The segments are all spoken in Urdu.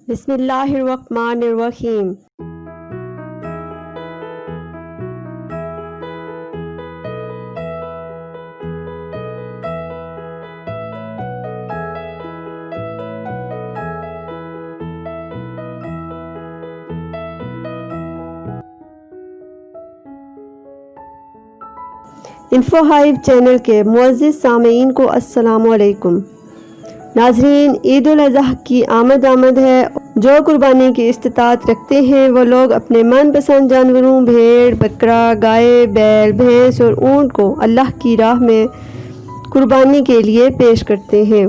بسم اللہ الرحمن الرحیم۔ انفو ہائیو چینل کے معزز سامعین کو السلام علیکم۔ ناظرین، عید الاضحیٰ کی آمد ہے۔ جو قربانی کی استطاعت رکھتے ہیں وہ لوگ اپنے من پسند جانوروں بھیڑ، بکرا، گائے، بیل، بھینس اور اونٹ کو اللہ کی راہ میں قربانی کے لیے پیش کرتے ہیں۔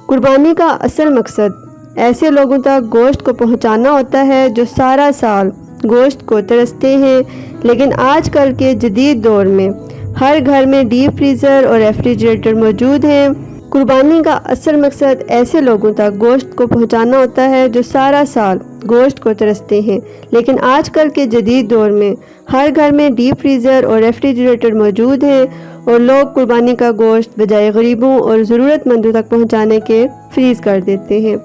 قربانی کا اصل مقصد ایسے لوگوں تک گوشت کو پہنچانا ہوتا ہے جو سارا سال گوشت کو ترستے ہیں، لیکن آج کل کے جدید دور میں ہر گھر میں ڈیپ فریزر اور ریفریجریٹر موجود ہیں۔ قربانی کا اصل مقصد ایسے لوگوں تک گوشت کو پہنچانا ہوتا ہے جو سارا سال گوشت کو ترستے ہیں، لیکن آج کل کے جدید دور میں ہر گھر میں ڈیپ فریزر اور ریفریجریٹر موجود ہیں اور لوگ قربانی کا گوشت بجائے غریبوں اور ضرورت مندوں تک پہنچانے کے فریز کر دیتے ہیں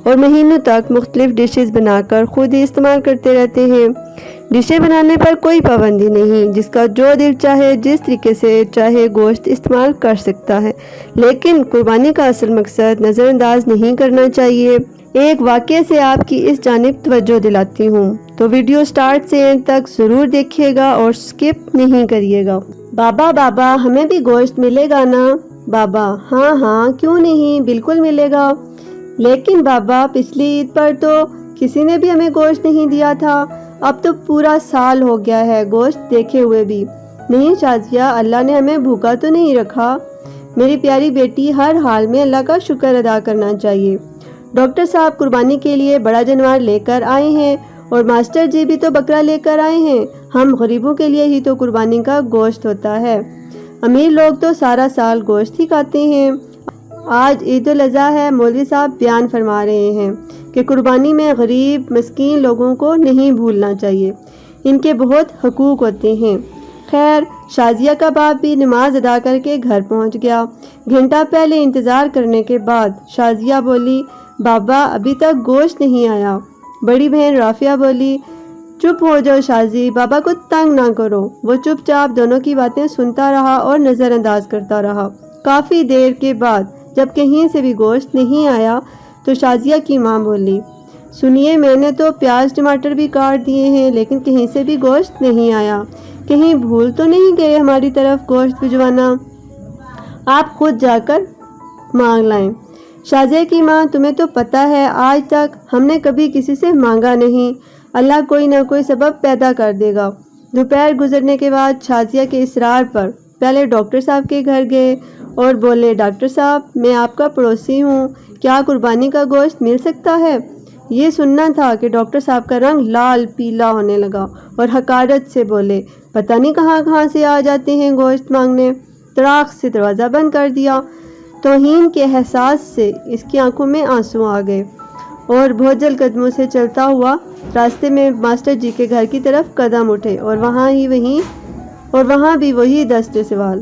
اور مہینوں تک مختلف ڈشز بنا کر خود ہی استعمال کرتے رہتے ہیں۔ ڈشیں بنانے پر کوئی پابندی نہیں، جس کا جو دل چاہے جس طریقے سے چاہے گوشت استعمال کر سکتا ہے، لیکن قربانی کا اصل مقصد نظر انداز نہیں کرنا چاہیے۔ ایک واقعے سے آپ کی اس جانب توجہ دلاتی ہوں، تو ویڈیو سٹارٹ سے اینڈ تک ضرور دیکھیے گا اور سکپ نہیں کریے گا۔ بابا ہمیں بھی گوشت ملے گا نا؟ بابا ہاں کیوں نہیں، بالکل ملے گا۔ لیکن بابا پچھلی عید پر تو کسی نے بھی ہمیں گوشت نہیں دیا تھا، اب تو پورا سال ہو گیا ہے گوشت دیکھے ہوئے بھی۔ نہیں شازیہ، اللہ نے ہمیں بھوکا تو نہیں رکھا۔ میری پیاری بیٹی، ہر حال میں اللہ کا شکر ادا کرنا چاہیے۔ ڈاکٹر صاحب قربانی کے لیے بڑا جانور لے کر آئے ہیں اور ماسٹر جی بھی تو بکرا لے کر آئے ہیں۔ ہم غریبوں کے لیے ہی تو قربانی کا گوشت ہوتا ہے، امیر لوگ تو سارا سال گوشت ہی کھاتے ہیں۔ آج عید الاضحیٰ ہے، مولوی صاحب بیان فرما رہے ہیں کہ قربانی میں غریب مسکین لوگوں کو نہیں بھولنا چاہیے، ان کے بہت حقوق ہوتے ہیں۔ خیر، شازیہ کا باپ بھی نماز ادا کر کے گھر پہنچ گیا۔ گھنٹہ پہلے انتظار کرنے کے بعد شازیہ بولی، بابا ابھی تک گوشت نہیں آیا۔ بڑی بہن رافعہ بولی، چپ ہو جاؤ شازی، بابا کو تنگ نہ کرو۔ وہ چپ چاپ دونوں کی باتیں سنتا رہا اور نظر انداز کرتا رہا۔ کافی دیر کے بعد جب کہیں سے بھی گوشت نہیں آیا تو شازیہ کی ماں بولی، سنیے، میں نے تو پیاز ٹماٹر بھی کاٹ دیے ہیں لیکن کہیں سے بھی گوشت نہیں آیا، کہیں بھول تو نہیں گئے ہماری طرف گوشت بھجوانا؟ آپ خود جا کر مانگ لائیں۔ شازیہ کی ماں، تمہیں تو پتہ ہے آج تک ہم نے کبھی کسی سے مانگا نہیں، اللہ کوئی نہ کوئی سبب پیدا کر دے گا۔ دوپہر گزرنے کے بعد شازیہ کے اصرار پر پہلے ڈاکٹر صاحب کے گھر گئے اور بولے، ڈاکٹر صاحب میں آپ کا پڑوسی ہوں، کیا قربانی کا گوشت مل سکتا ہے؟ یہ سننا تھا کہ ڈاکٹر صاحب کا رنگ لال پیلا ہونے لگا اور حقارت سے بولے، پتہ نہیں کہاں سے آ جاتے ہیں گوشت مانگنے۔ تڑاق سے دروازہ بند کر دیا۔ توہین کے احساس سے اس کی آنکھوں میں آنسو آ گئے اور بھوجل قدموں سے چلتا ہوا راستے میں ماسٹر جی کے گھر کی طرف قدم اٹھے اور وہاں بھی وہی دست سوال۔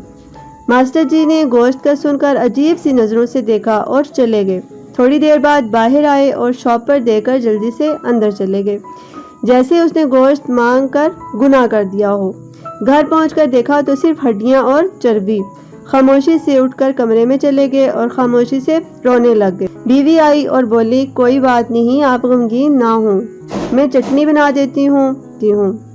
ماسٹر جی نے گوشت کا سن کر عجیب سی نظروں سے دیکھا اور چلے گئے۔ تھوڑی دیر بعد باہر آئے اور شاپ پر دے کر جلدی سے اندر چلے گئے، جیسے اس نے گوشت مانگ کر گناہ کر دیا ہو۔ گھر پہنچ کر دیکھا تو صرف ہڈیاں اور چربی۔ خاموشی سے اٹھ کر کمرے میں چلے گئے اور خاموشی سے رونے لگ گئے۔ بیوی آئی اور بولی، کوئی بات نہیں، آپ غمگین نہ ہوں، میں چٹنی بنا دیتی ہوں۔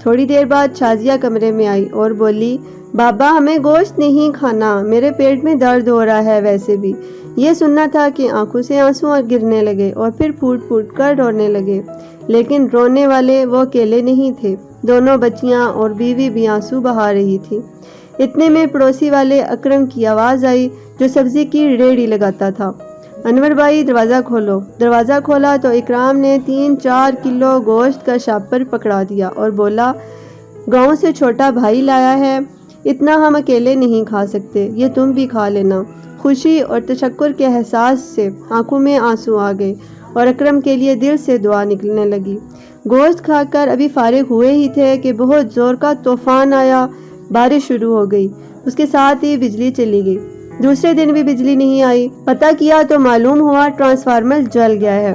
تھوڑی دیر بعد شازیہ کمرے میں آئی اور بولی، بابا ہمیں گوشت نہیں کھانا، میرے پیٹ میں درد ہو رہا ہے ویسے بھی۔ یہ سننا تھا کہ آنکھوں سے آنسو گرنے لگے اور پھر پھوٹ پھوٹ کر رونے لگے، لیکن رونے والے وہ اکیلے نہیں تھے، دونوں بچیاں اور بیوی بھی آنسو بہا رہی تھی۔ اتنے میں پڑوسی والے اکرم کی آواز آئی جو سبزی کی ریڑھی لگاتا تھا، انور بھائی دروازہ کھولو۔ دروازہ کھولا تو اکرام نے 3-4 کلو گوشت کا شاپر پکڑا دیا اور بولا، گاؤں سے چھوٹا بھائی لایا ہے، اتنا ہم اکیلے نہیں کھا سکتے، یہ تم بھی کھا لینا۔ خوشی اور تشکر کے احساس سے آنکھوں میں آنسو آ گئے اور اکرم کے لیے دل سے دعا نکلنے لگی۔ گوشت کھا کر ابھی فارغ ہوئے ہی تھے کہ بہت زور کا طوفان آیا، بارش شروع ہو گئی، اس کے ساتھ ہی بجلی چلی گئی۔ دوسرے دن بھی بجلی نہیں آئی، پتہ کیا تو معلوم ہوا ٹرانسفارمر جل گیا ہے۔